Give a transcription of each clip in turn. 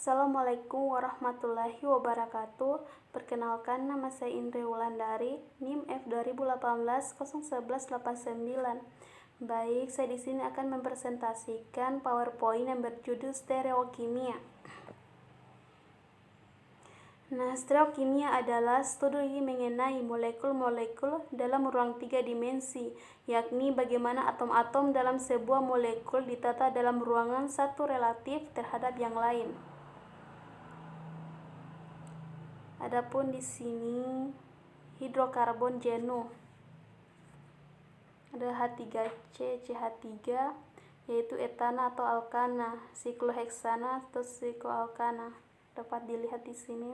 Assalamualaikum warahmatullahi wabarakatuh. Perkenalkan, nama saya Indri Wulandari, NIM F2018-01189. Baik, saya di sini akan mempresentasikan PowerPoint yang berjudul stereokimia. Nah, stereokimia adalah studi mengenai molekul-molekul dalam ruang 3 dimensi, yakni bagaimana atom-atom dalam sebuah molekul ditata dalam ruangan satu relatif terhadap yang lain. Adapun di sini hidrokarbon jenuh. Ada H3C, CH3, yaitu etana atau alkana, sikloheksana atau sikloalkana. Dapat dilihat di sini.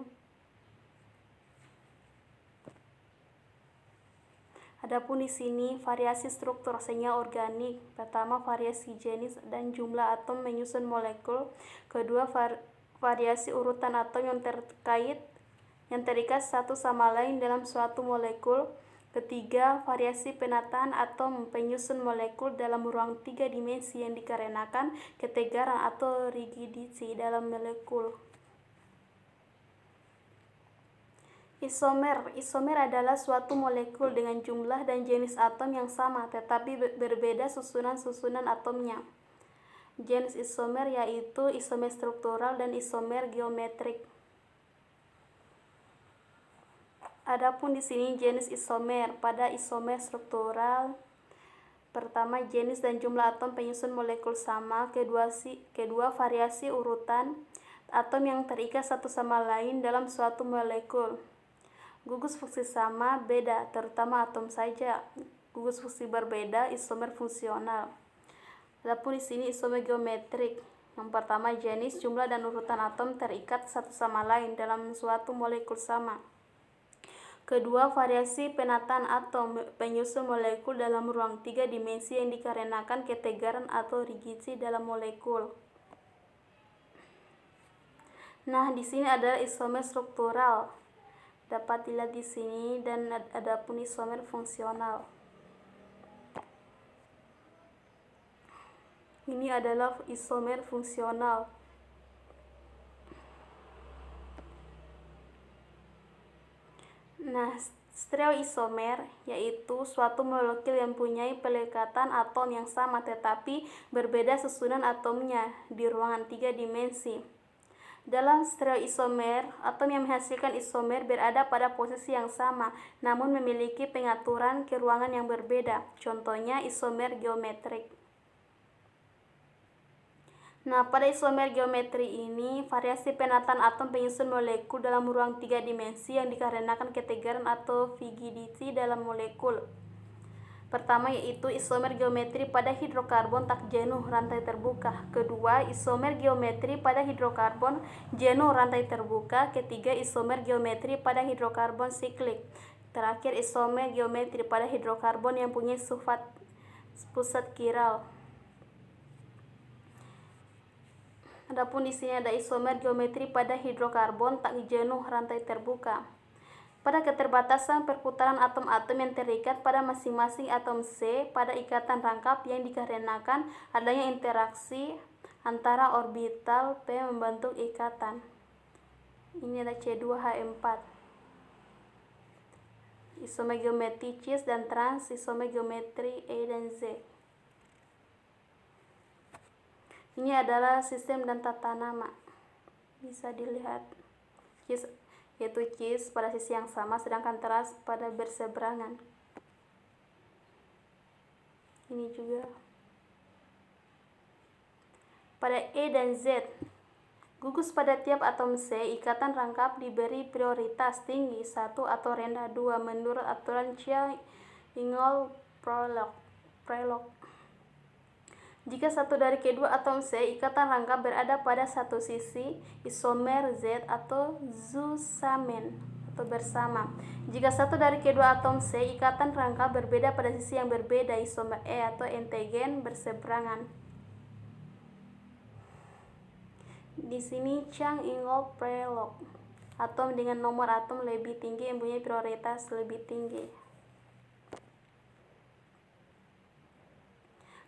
Adapun di sini variasi struktur senyawa organik. Pertama, variasi jenis dan jumlah atom menyusun molekul. Kedua, variasi urutan atom yang terikat satu sama lain dalam suatu molekul. Ketiga, variasi penataan atom penyusun molekul dalam ruang 3 dimensi yang dikarenakan ketegaran atau rigidity dalam molekul. Isomer adalah suatu molekul dengan jumlah dan jenis atom yang sama tetapi berbeda susunan atomnya. Jenis isomer yaitu isomer struktural dan isomer geometrik. Adapun di sini jenis isomer. Pada isomer struktural, pertama, jenis dan jumlah atom penyusun molekul sama. Kedua, variasi urutan atom yang terikat satu sama lain dalam suatu molekul. Gugus fungsi sama, beda, terutama atom saja. Gugus fungsi berbeda, isomer fungsional. Adapun di sini isomer geometrik. Yang pertama, jenis, jumlah, dan urutan atom terikat satu sama lain dalam suatu molekul sama. Kedua, variasi penataan atom penyusun molekul dalam ruang 3 dimensi yang dikarenakan ketegaran atau rigidity dalam molekul. Nah, di sini adalah isomer struktural. Dapat dilihat di sini, dan adapun isomer fungsional. Ini adalah isomer fungsional. Nah, stereoisomer yaitu suatu molekul yang mempunyai pelekatan atom yang sama tetapi berbeda susunan atomnya di ruangan 3 dimensi. Dalam stereoisomer, atom yang menghasilkan isomer berada pada posisi yang sama namun memiliki pengaturan ke ruangan yang berbeda. Contohnya isomer geometrik. Nah, pada isomer geometri ini, variasi penataan atom penyusun molekul dalam ruang 3 dimensi yang dikarenakan ketegaran atau rigidity dalam molekul. Pertama, yaitu isomer geometri pada hidrokarbon tak jenuh rantai terbuka. Kedua, isomer geometri pada hidrokarbon jenuh rantai terbuka. Ketiga, isomer geometri pada hidrokarbon siklik. Terakhir, isomer geometri pada hidrokarbon yang punya pusat kiral. Adapun di sini ada isomer geometri pada hidrokarbon tak jenuh rantai terbuka. Pada keterbatasan perputaran atom-atom yang terikat pada masing-masing atom C pada ikatan rangkap yang dikarenakan adanya interaksi antara orbital P membentuk ikatan. Ini ada C2H4. Isomer geometri cis dan trans, isomer geometri E dan Z. Ini adalah sistem dan tata nama. Bisa dilihat yaitu cis pada sisi yang sama sedangkan trans pada berseberangan. Ini juga. Pada E dan Z, gugus pada tiap atom C, ikatan rangkap diberi prioritas tinggi 1 atau rendah 2 menurut aturan Chern-Ingold-Prelog. Jika satu dari kedua atom C, ikatan rangkap berada pada satu sisi, isomer Z atau zusammen atau bersama. Jika satu dari kedua atom C, ikatan rangkap berbeda pada sisi yang berbeda, isomer E atau entigen berseberangan. Di sini Chern-Ingold-Prelog. Atom dengan nomor atom lebih tinggi mempunyai prioritas lebih tinggi.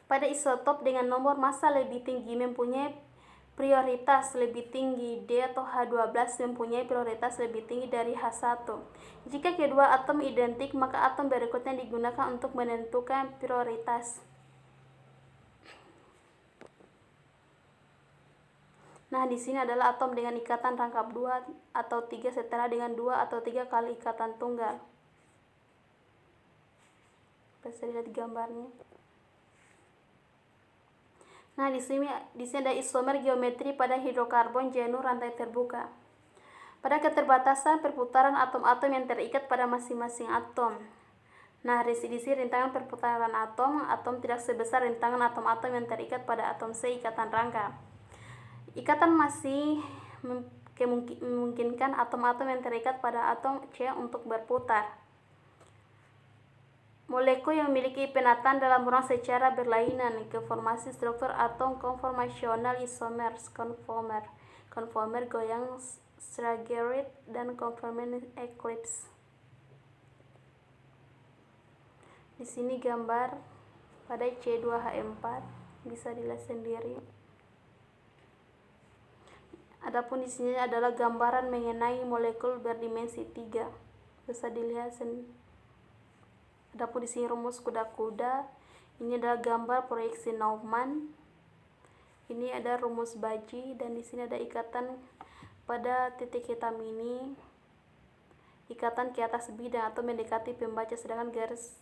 Pada isotop dengan nomor massa lebih tinggi mempunyai Prioritas lebih tinggi, D atau H12 mempunyai prioritas lebih tinggi dari H1. Jika kedua atom identik, maka atom berikutnya digunakan untuk menentukan prioritas. Nah, di sini adalah atom dengan ikatan rangkap 2 atau 3 setara dengan 2 atau 3 kali ikatan tunggal. Bisa lihat gambarnya. Nah, di sini ada isomer geometri pada hidrokarbon jenuh rantai terbuka. Pada keterbatasan perputaran atom-atom yang terikat pada masing-masing atom. Nah, di sini rintangan perputaran atom tidak sebesar rintangan atom-atom yang terikat pada atom C ikatan rangka. Ikatan masih memungkinkan atom-atom yang terikat pada atom C untuk berputar. Molekul yang memiliki penataan dalam ruang secara berlainan ke formasi struktur atom konformasional isomers, konformer goyang Schwagerite dan konformer eclipse. Di sini gambar pada C2H4 bisa dilihat sendiri. Adapun di sini adalah gambaran mengenai molekul berdimensi 3. Bisa dilihat sendiri. Adapun di sini rumus kuda-kuda. Ini adalah gambar proyeksi Neumann. Ini ada rumus Baji dan di sini ada ikatan pada titik hitam ini. Ikatan ke atas bidang atau mendekati pembaca, sedangkan garis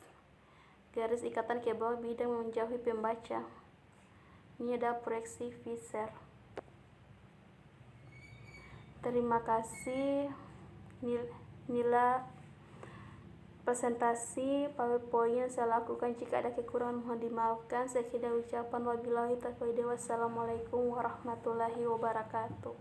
ikatan ke bawah bidang menjauhi pembaca. Ini ada proyeksi Fischer. Terima kasih. Inilah presentasi PowerPoint yang saya lakukan. Jika ada kekurangan mohon dimaafkan. Sekian ucapan wabillahi taufiq. Wassalamualaikum warahmatullahi wabarakatuh.